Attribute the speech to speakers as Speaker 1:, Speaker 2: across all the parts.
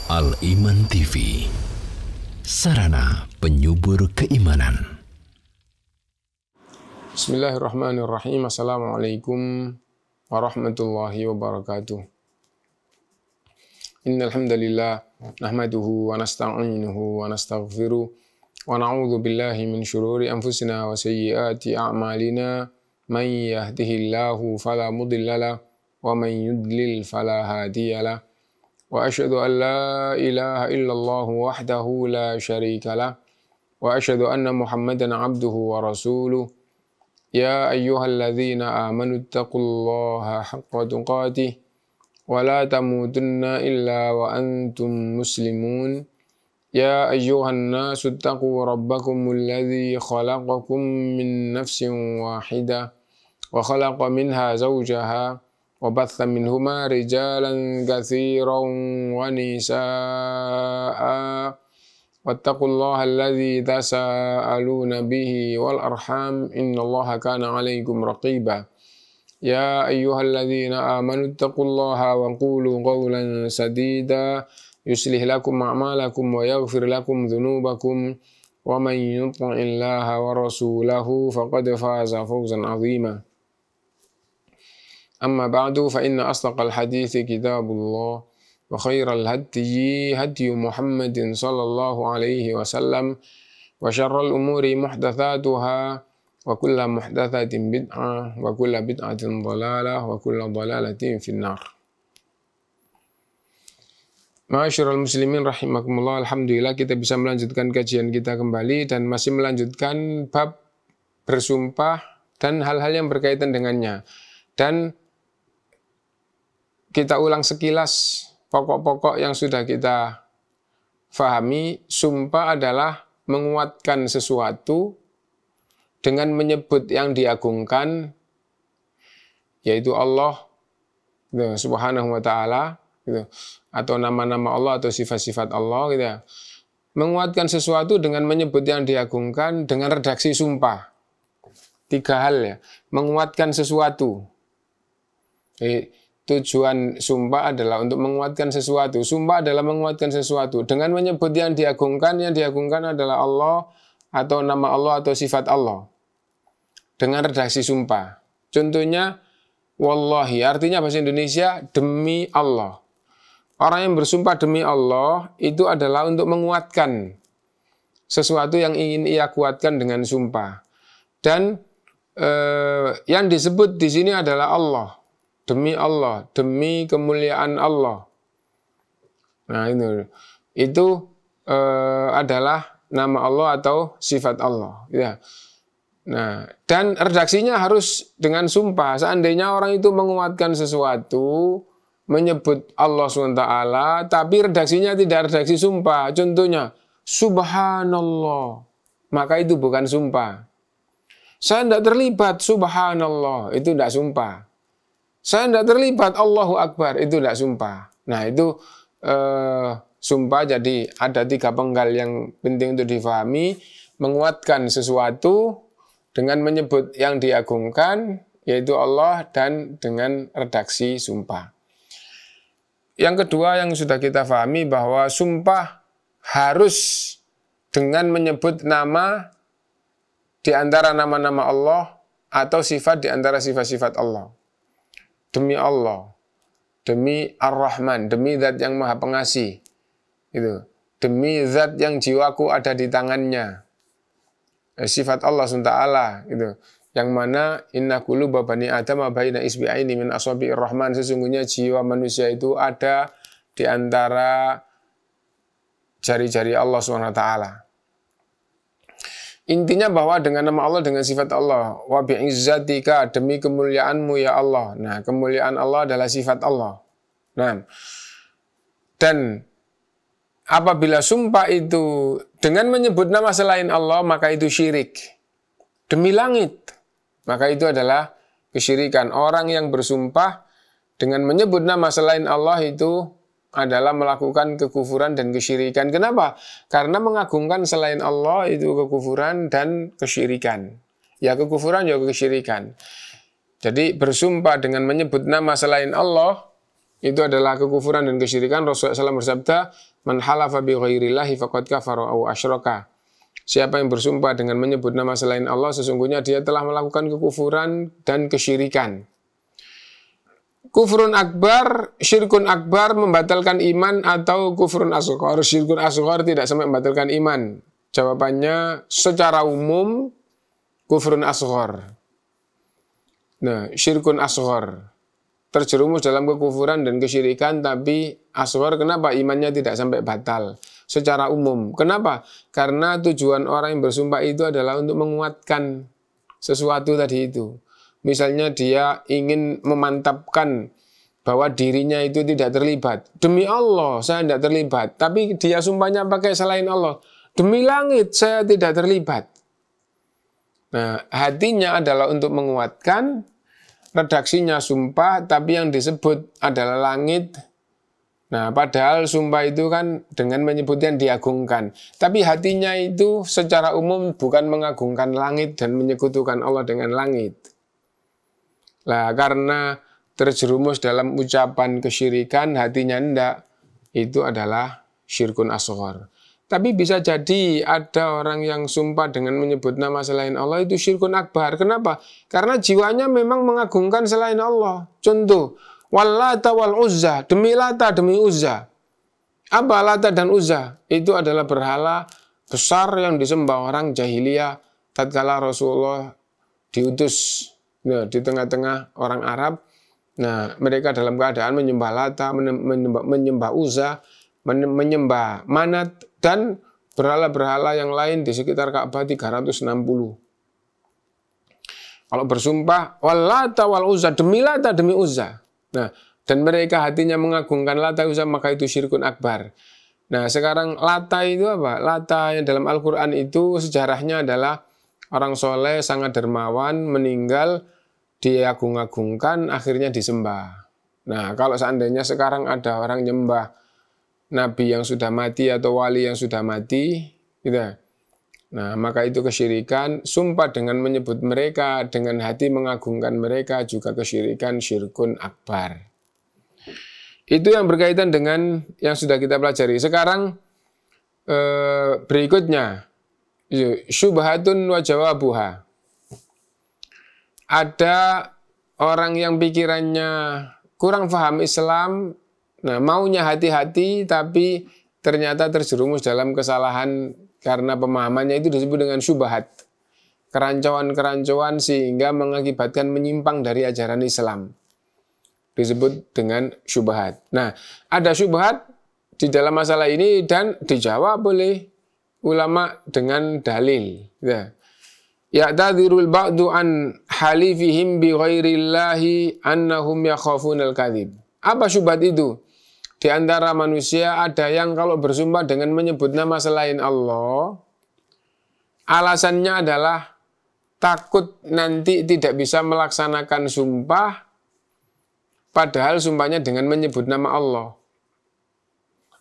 Speaker 1: Al-Iman TV, sarana penyubur keimanan.
Speaker 2: Bismillahirrahmanirrahim. Assalamualaikum warahmatullahi wabarakatuh. Innal hamdalillah nahmaduhu wa nasta'inuhu wa nastaghfiruh wa na'udzu billahi min syururi anfusina wa sayyiati a'malina. Man yahdihillahu fala mudhillalah wa man yudlil fala hadiyalah. Wa asyhadu an la ilaha illallah wahdahu la syarikalah wa asyhadu anna Muhammadan abduhu wa rasuluh. Ya ayyuhalladzina amanu taqullaha haqqa tuqatih wa la tamutunna illa wa antum muslimun. Ya ayyuhan nasu taqu rabbakumul ladzi khalaqakum min nafsin wahidah wa khalaqa minha zawjaha wa batha minhuma rijalan katsiran wa nisaa'a. Wattaqullaha alladzi tasaaluna bihi wal arham innallaha kana 'alaikum raqiba. Ya ayyuhalladzina amanu taqullaha wa qulu qawlan sadida yuslih lakum a'malakum wa yaghfir lakum dhunubakum wa man yuti'illaha wa rasulahu faqad faza fawzan 'azima. Amma ba'du fa inna asdaqal hadithi kitabullah wa khairal hadyi hadyu Muhammadin sallallahu alaihi wasallam wa syarral umuri muhdatsatuha wa kullu muhdatsatin bid'ah wa kullu bid'atin dhalalah wa kullu dhalalatin finnar. Ma'asyiral muslimin rahimakumullah, alhamdulillah kita bisa melanjutkan kajian kita kembali dan masih melanjutkan bab bersumpah dan hal-hal yang berkaitan dengannya. Dan kita ulang sekilas pokok-pokok yang sudah kita fahami. Sumpah adalah menguatkan sesuatu dengan menyebut yang diagungkan, yaitu Allah subhanahu wa ta'ala, gitu, atau nama-nama Allah atau sifat-sifat Allah, gitu ya. Menguatkan sesuatu dengan menyebut yang diagungkan dengan redaksi sumpah. 3 hal ya, menguatkan sesuatu. Tujuan sumpah adalah untuk menguatkan sesuatu. Sumpah adalah menguatkan sesuatu dengan menyebut yang diagungkan adalah Allah atau nama Allah atau sifat Allah dengan redaksi sumpah. Contohnya wallahi, artinya bahasa Indonesia demi Allah. Orang yang bersumpah demi Allah itu adalah untuk menguatkan sesuatu yang ingin ia kuatkan dengan sumpah. Dan yang disebut di sini adalah Allah. Demi Allah, demi kemuliaan Allah. Nah itu adalah nama Allah atau sifat Allah. Ya. Nah, dan redaksinya harus dengan sumpah. Seandainya orang itu menguatkan sesuatu, menyebut Allah SWT, tapi redaksinya tidak redaksi sumpah. Contohnya, subhanallah, maka itu bukan sumpah. Saya tidak terlibat, subhanallah, itu tidak sumpah. Saya tidak terlibat, Allahu Akbar, itu tidak sumpah. Nah itu sumpah. Jadi ada 3 penggal yang penting untuk difahami. Menguatkan sesuatu dengan menyebut yang diagungkan, yaitu Allah, dan dengan redaksi sumpah. Yang kedua yang sudah kita fahami bahwa sumpah harus dengan menyebut nama di antara nama-nama Allah atau sifat di antara sifat-sifat Allah. Demi Allah, demi Ar-Rahman, demi zat yang maha pengasih, gitu. Demi zat yang jiwaku ada di tangannya, sifat Allah SWT, gitu. Yang mana inna quluba bani adam baina isbi'aini min asabi'ir rahman, sesungguhnya jiwa manusia itu ada di antara jari-jari Allah SWT. Intinya bahwa dengan nama Allah, dengan sifat Allah, wa bi'izzatika, demi kemuliaanmu ya Allah. Nah, kemuliaan Allah adalah sifat Allah. Nah, dan apabila sumpah itu dengan menyebut nama selain Allah, maka itu syirik. Demi langit, maka itu adalah kesyirikan. Orang yang bersumpah dengan menyebut nama selain Allah itu adalah melakukan kekufuran dan kesyirikan. Kenapa? Karena mengagungkan selain Allah itu kekufuran dan kesyirikan. Ya kekufuran, ya kesyirikan. Jadi bersumpah dengan menyebut nama selain Allah Itu adalah kekufuran dan kesyirikan. Rasulullah SAW bersabda, "Man halafa bi ghairillahi faqad kafara aw asyraka." Siapa yang bersumpah dengan menyebut nama selain Allah, sesungguhnya dia telah melakukan kekufuran dan kesyirikan. Kufrun akbar, syirkun akbar membatalkan iman atau kufrun asghar. Syirkun asghar tidak sampai membatalkan iman. Jawabannya secara umum kufrun asghar. Nah, syirkun asghar terjerumus dalam kekufuran dan kesyirikan, tapi asghar kenapa imannya tidak sampai batal? Secara umum. Kenapa? Karena tujuan orang yang bersumpah itu adalah untuk menguatkan sesuatu tadi itu. Misalnya dia ingin memantapkan bahwa dirinya itu tidak terlibat. Demi Allah, saya tidak terlibat. Tapi dia sumpahnya pakai selain Allah. Demi langit, saya tidak terlibat. Nah, hatinya adalah untuk menguatkan, redaksinya sumpah, tapi yang disebut adalah langit. Nah, padahal sumpah itu kan dengan menyebutkan diagungkan. Tapi hatinya itu secara umum bukan mengagungkan langit dan menyekutukan Allah dengan langit. Lah, karena terjerumus dalam ucapan kesyirikan, hatinya enggak, itu adalah syirkun asghar. Tapi bisa jadi ada orang yang sumpah dengan menyebut nama selain Allah, itu syirkun akbar. Kenapa? Karena jiwanya memang mengagungkan selain Allah. Contoh, wallata wal uzza, demi Lata, demi Uzza. Apa Lata dan Uzza? Itu adalah berhala besar yang disembah orang jahiliyah tatkala Rasulullah diutus di tengah-tengah orang Arab. Nah, mereka dalam keadaan menyembah Lata, menyembah Uzza, menyembah Manat, dan berhala-berhala yang lain di sekitar Ka'bah 360. Kalau bersumpah, wallata wal Uzza, demi Lata, demi Uzza. Nah, dan mereka hatinya mengagungkan Lata, Uzza, maka itu syirkun akbar. Nah, sekarang Lata itu apa? Lata yang dalam Al-Quran itu sejarahnya adalah orang soleh, sangat dermawan, meninggal, diagung-agungkan, akhirnya disembah. Nah, kalau seandainya sekarang ada orang nyembah nabi yang sudah mati atau wali yang sudah mati, gitu. Nah, maka itu kesyirikan. Sumpah dengan menyebut mereka, dengan hati mengagungkan mereka, juga kesyirikan, syirkun akbar. Itu yang berkaitan dengan yang sudah kita pelajari. Sekarang berikutnya, syubhatun wa jawabuha. Ada orang yang pikirannya kurang paham Islam, nah maunya hati-hati, tapi ternyata terjerumus dalam kesalahan karena pemahamannya itu disebut dengan syubhat. Kerancuan-kerancuan sehingga mengakibatkan menyimpang dari ajaran Islam. Disebut dengan syubhat. Nah, ada syubhat di dalam masalah ini dan dijawab oleh ulama dengan dalil. Ya. Ya'tadhirul ba'du an halifihim bi ghairillahi annahum yakhafunal kadhib. Apa syubhat itu? Di antara manusia ada yang kalau bersumpah dengan menyebut nama selain Allah, alasannya adalah takut nanti tidak bisa melaksanakan sumpah, padahal sumpahnya dengan menyebut nama Allah.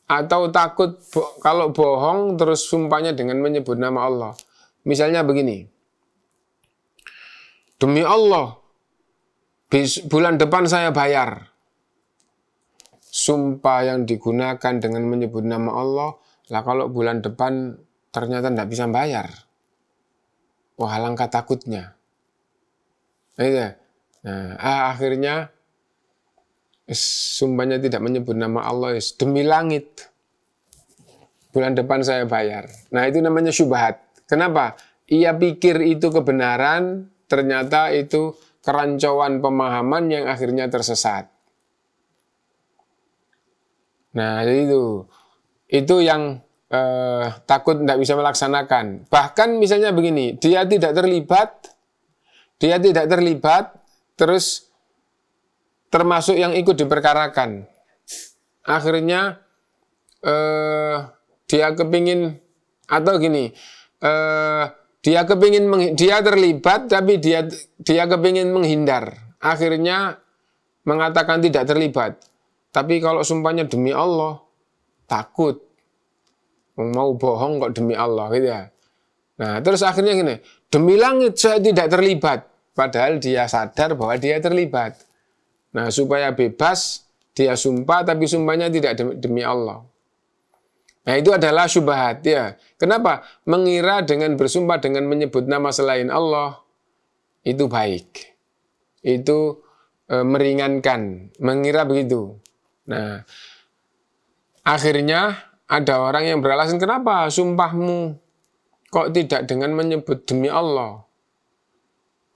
Speaker 2: Atau takut kalau bohong terus sumpahnya dengan menyebut nama Allah. Misalnya begini, demi Allah, bulan depan saya bayar. Sumpah yang digunakan dengan menyebut nama Allah, lah kalau bulan depan ternyata tidak bisa bayar. Wah, alangkah takutnya. Nah, akhirnya sumpahnya tidak menyebut nama Allah, demi langit, bulan depan saya bayar. Nah, itu namanya syubhat. Kenapa? Ia pikir itu kebenaran, ternyata itu kerancuan pemahaman yang akhirnya tersesat. Nah, itu yang takut tidak bisa melaksanakan. Bahkan misalnya begini, dia tidak terlibat, terus termasuk yang ikut diperkarakan. Akhirnya dia kepingin, atau gini, dia terlibat tapi dia kepingin menghindar. Akhirnya mengatakan tidak terlibat. Tapi kalau sumpahnya demi Allah, takut. Mau bohong kok demi Allah, gitu ya. Nah, terus akhirnya gini, demi langit saya tidak terlibat. Padahal dia sadar bahwa dia terlibat. Nah, supaya bebas, Dia sumpah tapi sumpahnya tidak demi Allah. Nah, itu adalah syubhat ya. Kenapa? Mengira dengan bersumpah dengan menyebut nama selain Allah itu baik. Itu meringankan, mengira begitu. Nah, akhirnya ada orang yang beralasan, kenapa sumpahmu kok tidak dengan menyebut demi Allah?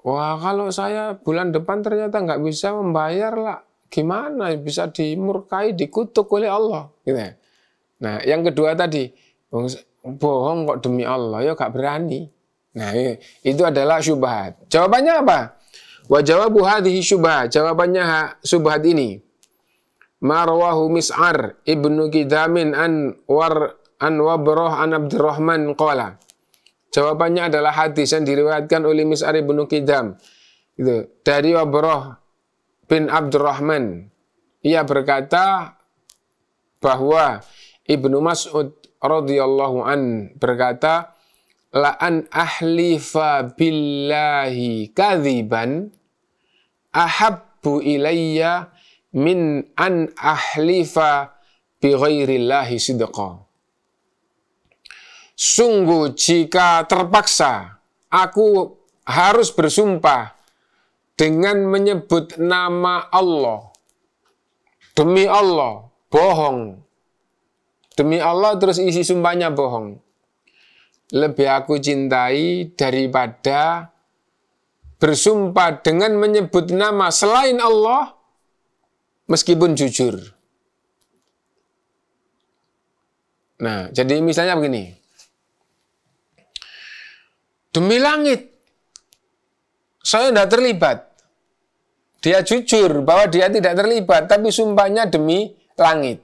Speaker 2: Wah, kalau saya bulan depan ternyata nggak bisa membayar lah. Gimana bisa dimurkai, dikutuk oleh Allah? Gitu ya. Nah, yang kedua tadi, bohong kok demi Allah, ya gak berani. Nah, itu adalah syubhat. Jawabannya apa? Wa jawabu hadhihi syubhat. Jawabannya syubhat ini. Marwahu Mis'ar ibnu Kidamin an Wabrah an Abdurrahman qala. Jawabannya adalah hadis yang diriwayatkan oleh Mis'ar ibnu Kidam. Itu dari Wabrah bin Abdurrahman. Ia berkata bahwa Ibnu Mas'ud radhiyallahu an berkata, la an ahlifa billahi kadziban ahabbu ilayya min an ahlifa bi ghairillahi sidqa. Sungguh jika terpaksa aku harus bersumpah dengan menyebut nama Allah, demi Allah, bohong. Demi Allah terus isi sumpahnya bohong. Lebih aku cintai daripada bersumpah dengan menyebut nama selain Allah meskipun jujur. Nah, jadi misalnya begini. Demi langit, saya tidak terlibat. Dia jujur bahwa dia tidak terlibat, tapi sumpahnya demi langit.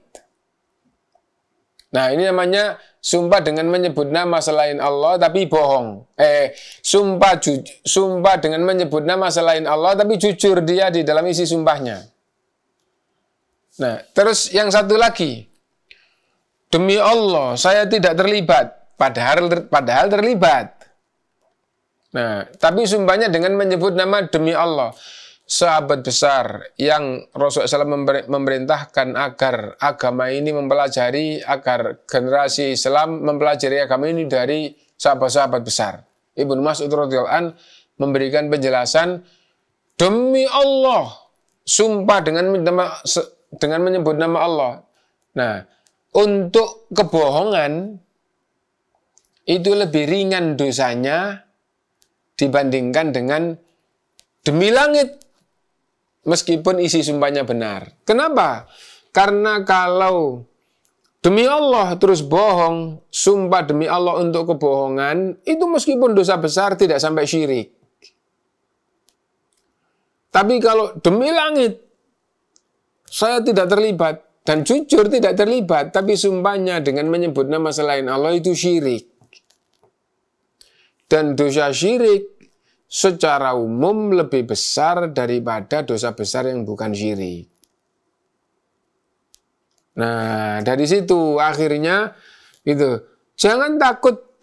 Speaker 2: Nah, ini namanya sumpah dengan menyebut nama selain Allah tapi bohong. Sumpah dengan menyebut nama selain Allah tapi jujur dia di dalam isi sumpahnya. Nah, terus yang satu lagi. Demi Allah, saya tidak terlibat, padahal terlibat. Nah, tapi sumpahnya dengan menyebut nama demi Allah. Sahabat besar yang Rasulullah SAW memerintahkan agar agama ini mempelajari, agar generasi Islam mempelajari agama ini dari sahabat-sahabat besar. Ibnu Mas'ud radhiyallahu an memberikan penjelasan, demi Allah, sumpah dengan menyebut nama Allah. Nah, untuk kebohongan itu lebih ringan dosanya dibandingkan dengan demi langit. Meskipun isi sumpahnya benar. Kenapa? Karena kalau demi Allah terus bohong, sumpah demi Allah untuk kebohongan, itu meskipun dosa besar tidak sampai syirik. Tapi kalau demi langit, saya tidak terlibat, dan jujur tidak terlibat, tapi sumpahnya dengan menyebut nama selain Allah itu syirik. Dan dosa syirik secara umum lebih besar daripada dosa besar yang bukan syirik. Nah, dari situ akhirnya itu jangan takut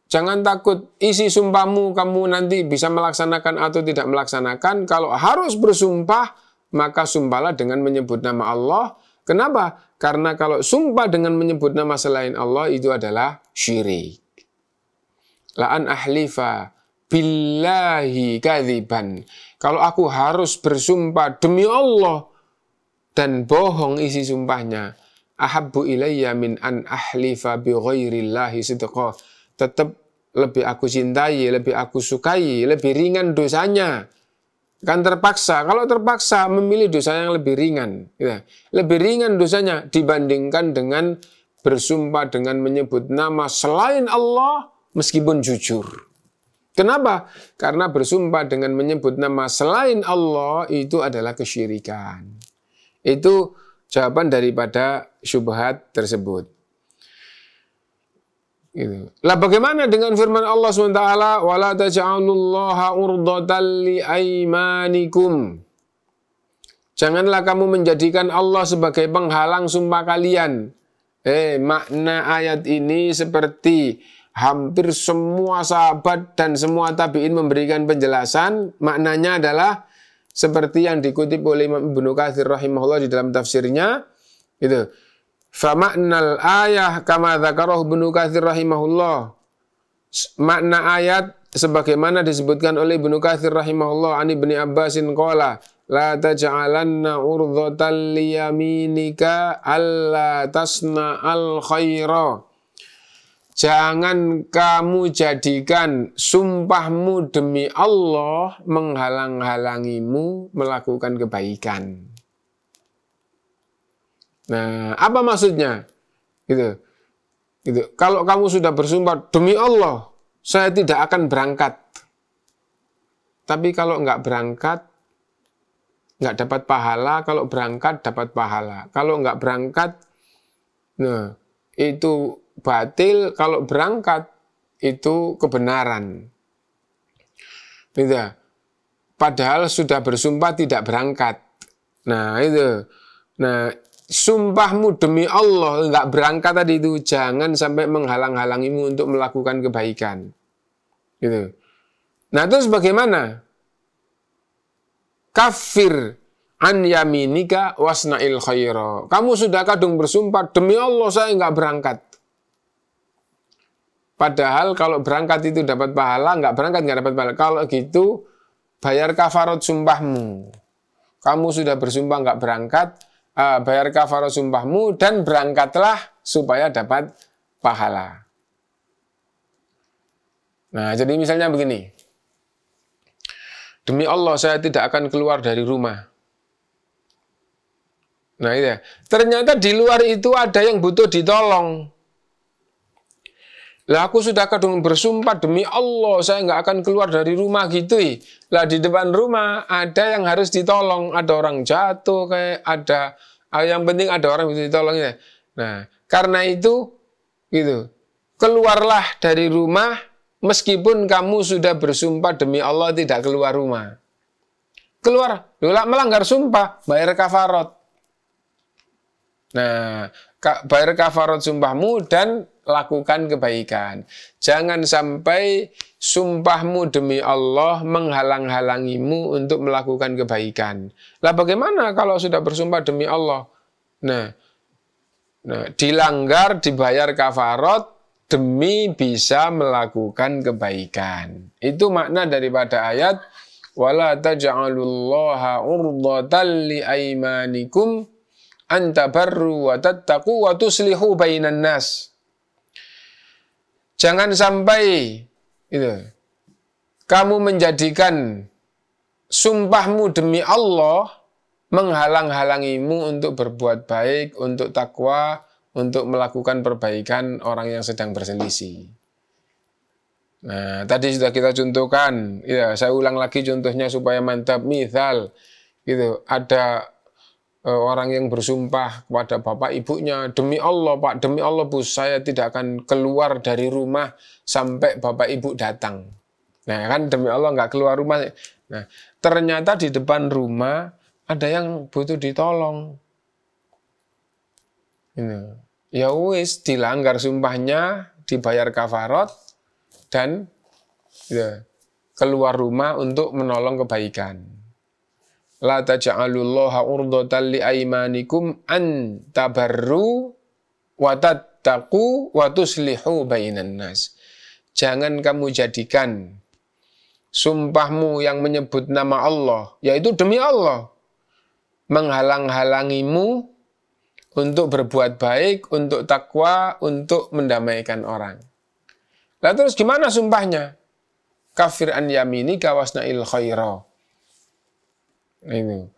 Speaker 2: jangan takut isi sumpahmu kamu nanti bisa melaksanakan atau tidak melaksanakan. Kalau harus bersumpah, maka sumpahlah dengan menyebut nama Allah. Kenapa? Karena kalau sumpah dengan menyebut nama selain Allah itu adalah syirik. La an ahlifa billahi kadziban. Kalau aku harus bersumpah demi Allah dan bohong isi sumpahnya, ahabbu ilayya min an ahlifa bi ghairillahi sidqa. Tetap lebih aku cintai, lebih aku sukai, lebih ringan dosanya. Kan terpaksa, kalau terpaksa memilih dosa yang lebih ringan, ya. Lebih ringan dosanya dibandingkan dengan bersumpah dengan menyebut nama selain Allah meskipun jujur. Kenapa? Karena bersumpah dengan menyebut nama selain Allah itu adalah kesyirikan. Itu jawaban daripada syubhat tersebut. Gitu. Lah bagaimana dengan firman Allah SWT? Wala taj'alullaha urdatan li aimanikum. Janganlah kamu menjadikan Allah sebagai penghalang sumpah kalian. Makna ayat ini seperti hampir semua sahabat dan semua tabi'in memberikan penjelasan. Maknanya adalah seperti yang dikutip oleh Imam Ibnu Katsir rahimahullah di dalam tafsirnya, itu. Fa maknal ayah kama dzakarahu Ibnu Katsir rahimahullah. Makna ayat sebagaimana disebutkan oleh Ibnu Katsir rahimahullah an Ibnu Abbasin qala la taj'alanna urdhatan liyaminika alla tasna'al khaira. Jangan kamu jadikan sumpahmu demi Allah menghalang-halangimu melakukan kebaikan. Nah, apa maksudnya? Gitu. Kalau kamu sudah bersumpah demi Allah, saya tidak akan berangkat. Tapi kalau nggak berangkat, nggak dapat pahala. Kalau berangkat, dapat pahala. Kalau nggak berangkat, nah itu batil. Kalau berangkat, itu kebenaran. Gitu. Padahal sudah bersumpah tidak berangkat. Nah, itu. Nah, sumpahmu demi Allah nggak berangkat tadi itu jangan sampai menghalang-halangimu untuk melakukan kebaikan. Gitu. Nah, terus bagaimana? Kafir an yaminika wasna'il khaira. Kamu sudah kadung bersumpah demi Allah saya nggak berangkat. Padahal kalau berangkat itu dapat pahala, nggak berangkat nggak dapat pahala. Kalau gitu bayar kafarat sumpahmu. Kamu sudah bersumpah nggak berangkat, bayar kafarat sumpahmu dan berangkatlah supaya dapat pahala. Nah, jadi misalnya begini. Demi Allah saya tidak akan keluar dari rumah. Nah, itu ya. Ternyata di luar itu ada yang butuh ditolong. Lah aku sudah kadung bersumpah demi Allah saya nggak akan keluar dari rumah gitu. Lah di depan rumah ada yang harus ditolong, ada orang jatuh kayak ada yang penting ada orang yang ditolong ya. Nah, karena itu gitu. Keluarlah dari rumah meskipun kamu sudah bersumpah demi Allah tidak keluar rumah. Keluar, melanggar sumpah, bayar kafarat. Nah, bayar kafarat sumpahmu dan lakukan kebaikan. Jangan sampai sumpahmu demi Allah menghalang-halangimu untuk melakukan kebaikan. Lah bagaimana kalau sudah bersumpah demi Allah? Nah, dilanggar dibayar kafarat demi bisa melakukan kebaikan. Itu makna daripada ayat wala taj'alullaha urdhatan liaimanikum an tabarru wa tattaqu wa tuslihu bainan nas. Jangan sampai itu, kamu menjadikan sumpahmu demi Allah menghalang-halangimu untuk berbuat baik, untuk takwa, untuk melakukan perbaikan orang yang sedang berselisih. Nah, tadi sudah kita contohkan, ya, saya ulang lagi contohnya supaya mantap. Misal, gitu, ada orang yang bersumpah kepada bapak ibunya, demi Allah Pak, demi Allah Bu, saya tidak akan keluar dari rumah sampai bapak ibu datang. Nah kan demi Allah nggak keluar rumah. Nah ternyata di depan rumah ada yang butuh ditolong. Ini. Ya wis dilanggar sumpahnya, dibayar kafarat dan ya, keluar rumah untuk menolong kebaikan. La taj'alullaha urdhatan liaimanikum an tabarru wa tattaqu wa tuslihu bainan nas. Jangan kamu jadikan sumpahmu yang menyebut nama Allah, yaitu demi Allah, menghalang-halangimu untuk berbuat baik, untuk takwa, untuk mendamaikan orang. Lalu terus gimana sumpahnya? Kafir an yaminika wasna'il khaira. Ini.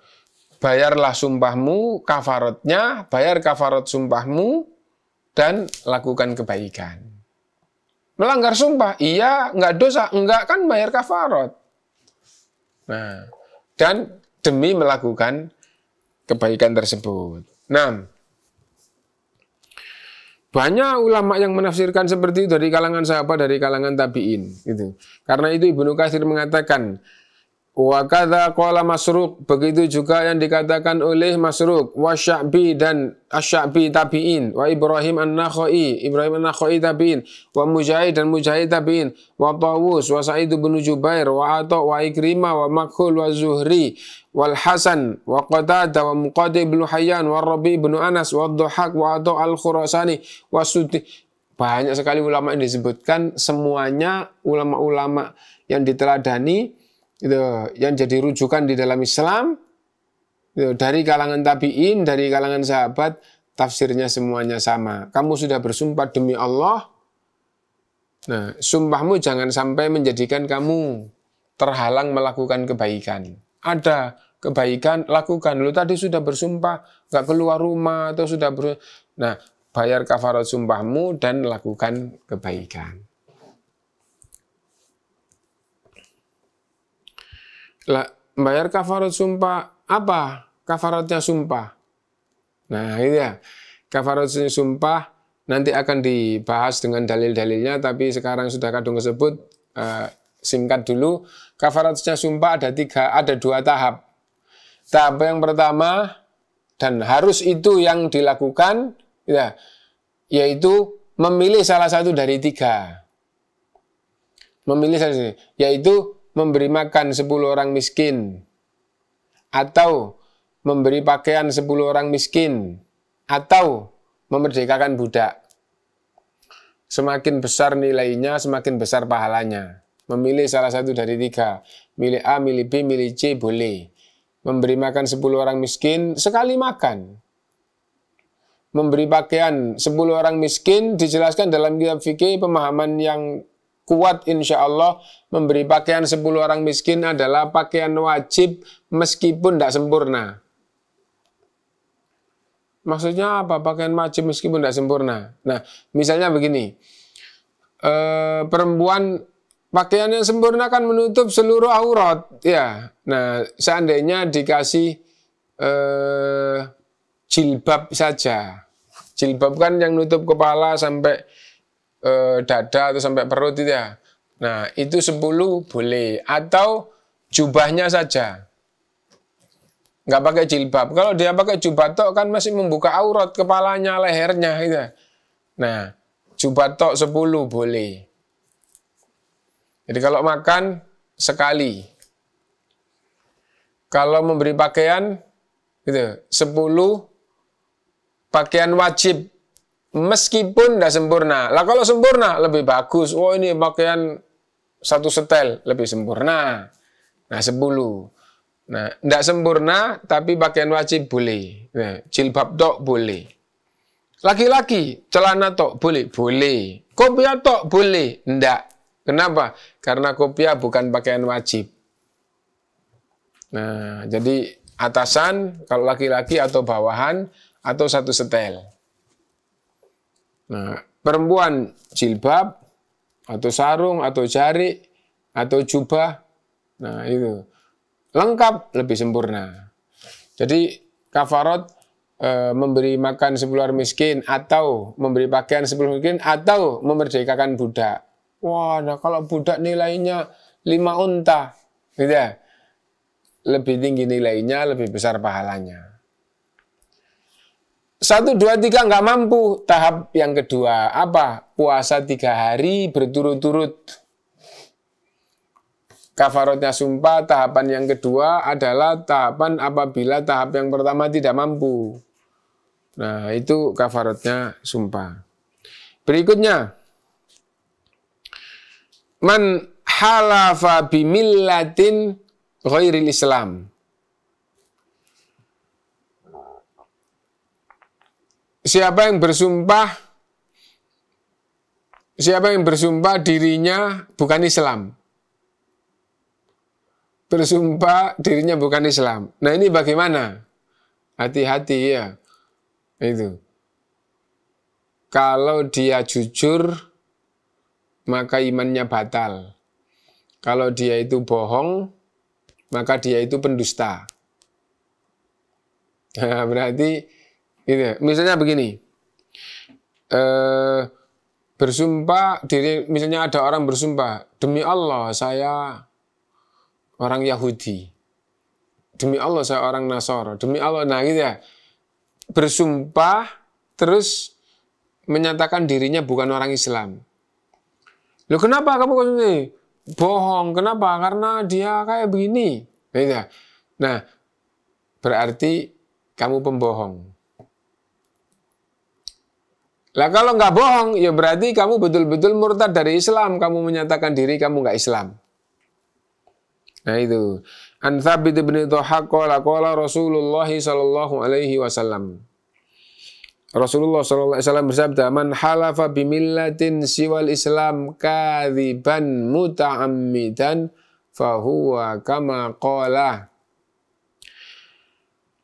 Speaker 2: Bayarlah sumpahmu, kafaratnya, bayar kafarat sumpahmu, dan lakukan kebaikan. Melanggar sumpah, iya, enggak dosa, enggak kan bayar kafarat. Nah, dan demi melakukan kebaikan tersebut. Nah, banyak ulama yang menafsirkan seperti itu dari kalangan sahabat, dari kalangan tabi'in. Gitu. Karena itu Ibnu Katsir mengatakan, wa kadza qala Masruq, begitu juga yang dikatakan oleh Masruq, wa Sya'bi dan Asy-Sya'bi tabi'in, wa Ibrahim An-Nakhai tabi'in, wa Mujahid dan Mujahid tabi'in, wa Tawus wa Sa'id bin Jubair wa Atha wa Ikrimah wa Makhul wa Zuhri wal Hasan wa Qatadah wa Muqatil bin Hayyan wa Rabi bin Anas wa Dhahak wa Atha al-Khurasani wa Suddi. Banyak sekali ulama yang disebutkan, semuanya ulama-ulama yang diteladani itu, yang jadi rujukan di dalam Islam itu, dari kalangan tabi'in, dari kalangan sahabat, tafsirnya semuanya sama. Kamu sudah bersumpah demi Allah, nah, sumpahmu jangan sampai menjadikan kamu terhalang melakukan kebaikan. Ada kebaikan, lakukan. Lu tadi sudah bersumpah, nggak keluar rumah, atau sudah nah, bayar kafarat sumpahmu dan lakukan kebaikan. Lah, bayar kafarat sumpah, apa kafaratnya sumpah? Nah, itu ya. Kafaratnya sumpah nanti akan dibahas dengan dalil-dalilnya, tapi sekarang sudah kadung disebut, singkat dulu. Kafaratnya sumpah ada dua tahap. Tahap yang pertama, dan harus itu yang dilakukan, ya, yaitu memilih salah satu dari tiga. Memilih salah satu, yaitu memberi makan 10 orang miskin, atau memberi pakaian 10 orang miskin, atau memerdekakan budak. Semakin besar nilainya, semakin besar pahalanya. Memilih salah satu dari tiga. Milih A, milih B, milih C, boleh. Memberi makan 10 orang miskin, sekali makan. Memberi pakaian 10 orang miskin, dijelaskan dalam kitab fikih, pemahaman yang kuat insya Allah, memberi pakaian 10 orang miskin adalah pakaian wajib meskipun tidak sempurna. Maksudnya apa? Pakaian wajib meskipun tidak sempurna. Nah, misalnya begini, perempuan pakaian yang sempurna kan menutup seluruh aurat, ya. Nah, seandainya dikasih jilbab saja, jilbab kan yang nutup kepala sampai dada atau sampai perut itu ya. Nah, itu 10 boleh, atau jubahnya saja. Nggak pakai jilbab. Kalau dia pakai jubah tok kan masih membuka aurat kepalanya, lehernya gitu. Nah, jubah tok 10 boleh. Jadi kalau makan sekali. Kalau memberi pakaian gitu, 10 pakaian wajib meskipun tidak sempurna. Lah kalau sempurna lebih bagus. Oh, ini pakaian 1 setel lebih sempurna. Nah, 10. Nah, tidak sempurna, tapi pakaian wajib boleh. Nah, jilbab tok boleh. Laki-laki, celana tok boleh? Boleh. Kopiah tok boleh? Tidak. Kenapa? Karena kopiah bukan pakaian wajib. Nah, jadi atasan, kalau laki-laki atau bawahan, atau 1 setel. Nah, perempuan jilbab, atau sarung, atau jarik, atau jubah. Nah, itu. Lengkap, lebih sempurna. Jadi kafarat memberi makan 10 orang miskin, atau memberi pakaian 10 miskin, atau memerdekakan budak. Wah, nah kalau budak nilainya 5 unta, gitu ya. Lebih tinggi nilainya, lebih besar pahalanya. 1, 2, 3 nggak mampu. Tahap yang kedua apa? Puasa 3 hari berturut-turut. Kafaratnya sumpah, tahapan yang kedua adalah tahapan apabila tahap yang pertama tidak mampu. Nah, itu kafaratnya sumpah. Berikutnya, man halafa bimillatin ghairil Islam. Siapa yang bersumpah dirinya bukan Islam. Bersumpah dirinya bukan Islam. Nah, ini bagaimana? Hati-hati ya. Itu. Kalau dia jujur, maka imannya batal. Kalau dia itu bohong, maka dia itu pendusta. Nah, berarti gitu. Misalnya begini. Bersumpah diri, misalnya ada orang bersumpah, demi Allah saya orang Yahudi, demi Allah saya orang Nasara, demi Allah, nah gitu ya. Bersumpah terus menyatakan dirinya bukan orang Islam. Loh, kenapa kamu ini bohong? Kenapa? Karena dia kayak begini. Gitu ya. Nah, berarti kamu pembohong. Lah kalau nggak bohong, ya berarti kamu betul-betul murtad dari Islam. Kamu menyatakan diri kamu nggak Islam. Nah itu. An Tsabit bin Dhahhak qala Rasulullah sallallahu alaihi wasallam. Rasulullah sallallahu alaihi wasallam bersabda, "Man halafa bimillatin siwal Islam kadziban muta'ammidan fahuwa kama qala."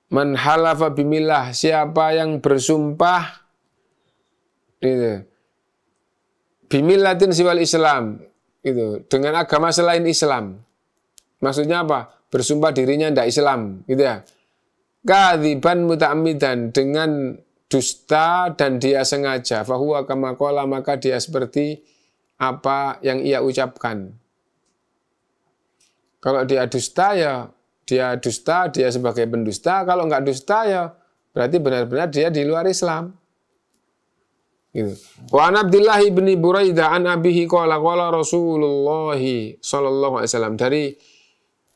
Speaker 2: Man halafa bimillah, siapa yang bersumpah itu bimillatin siwal Islam, itu dengan agama selain Islam. Maksudnya apa? Bersumpah dirinya tidak Islam, gitu ya. Kadziban muta'ammidan, dengan dusta dan dia sengaja, fahuwa kama qala, maka dia seperti apa yang ia ucapkan. Kalau dia dusta ya dia dusta, dia sebagai pendusta. Kalau nggak dusta ya berarti benar-benar dia di luar Islam. Gitu. Wa an Abdullah bin Buraidah an abihi qala Rasulullah sallallahu alaihi wasallam, dari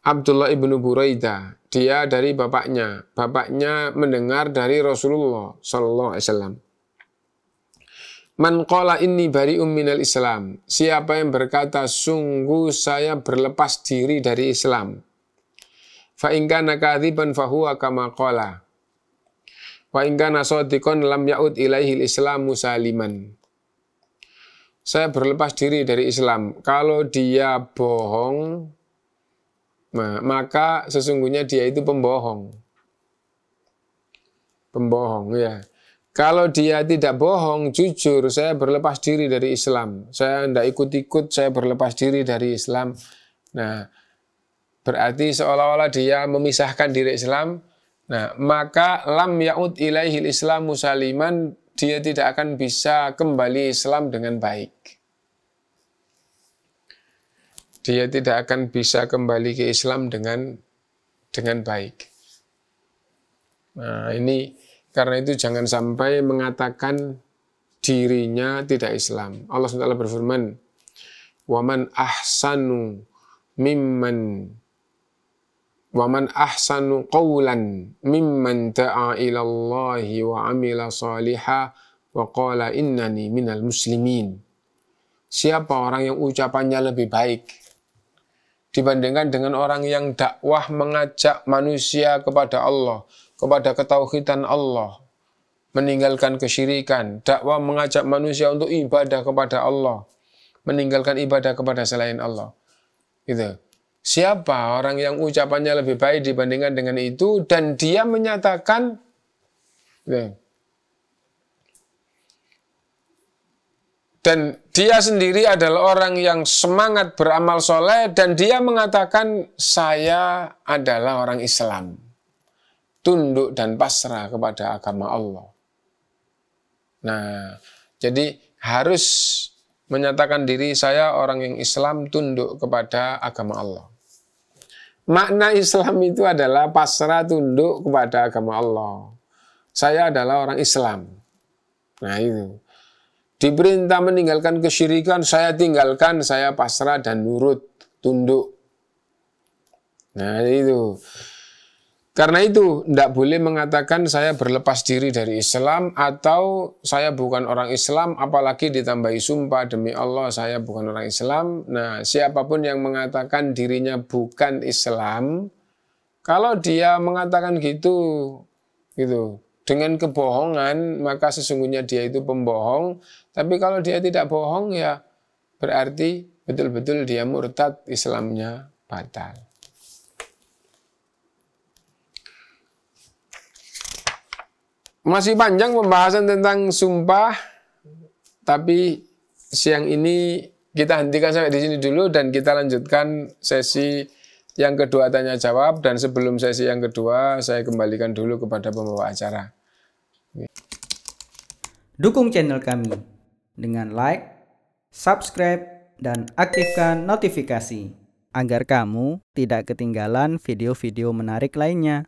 Speaker 2: Abdullah ibnu Buraidah, dia dari bapaknya mendengar dari Rasulullah sallallahu alaihi wasallam. Man qala inni bari'um minal Islam, siapa yang berkata sungguh saya berlepas diri dari Islam. Fa in kana kadziban fa huwa kama qala. Wa in kana shadiqan lam ya'ud ilaihi al-islamu saliman. Saya berlepas diri dari Islam. Kalau dia bohong, maka sesungguhnya dia itu pembohong. Pembohong ya. Kalau dia tidak bohong, jujur, saya berlepas diri dari Islam. Saya tidak ikut-ikut, saya berlepas diri dari Islam. Nah, berarti seolah-olah dia memisahkan diri Islam. Nah, maka lam ya'ud ilaihil islamu saliman, dia tidak akan bisa kembali Islam dengan baik. Dia tidak akan bisa kembali ke Islam dengan baik. Nah, ini karena itu jangan sampai mengatakan dirinya tidak Islam. Allah SWT berfirman, "Waman ahsanu qawlan mimman da'a ilallahi wa amila salihah wa qala innani minal muslimin." Siapa orang yang ucapannya lebih baik dibandingkan dengan orang yang dakwah mengajak manusia kepada Allah, kepada ketauhidan Allah, meninggalkan kesyirikan, dakwah mengajak manusia untuk ibadah kepada Allah, meninggalkan ibadah kepada selain Allah. Gitu. Siapa orang yang ucapannya lebih baik dibandingkan dengan itu, dan dia menyatakan dan dia sendiri adalah orang yang semangat beramal soleh, dan dia mengatakan saya adalah orang Islam, tunduk dan pasrah kepada agama Allah. Nah, jadi harus menyatakan diri saya orang yang Islam, tunduk kepada agama Allah. Makna Islam itu adalah pasrah, tunduk kepada agama Allah. Saya adalah orang Islam. Nah itu. Diperintah meninggalkan kesyirikan, saya tinggalkan, saya pasrah dan nurut, tunduk. Nah itu. Karena itu, tidak boleh mengatakan saya berlepas diri dari Islam atau saya bukan orang Islam, apalagi ditambahi sumpah demi Allah saya bukan orang Islam. Nah, siapapun yang mengatakan dirinya bukan Islam, kalau dia mengatakan gitu dengan kebohongan, maka sesungguhnya dia itu pembohong. Tapi kalau dia tidak bohong, ya berarti betul-betul dia murtad, Islamnya batal. Masih panjang pembahasan tentang sumpah, tapi siang ini kita hentikan sampai di sini dulu dan kita lanjutkan sesi yang kedua tanya jawab. Dan sebelum sesi yang kedua, saya kembalikan dulu kepada pembawa acara.
Speaker 3: Dukung channel kami dengan like, subscribe, dan aktifkan notifikasi agar kamu tidak ketinggalan video-video menarik lainnya.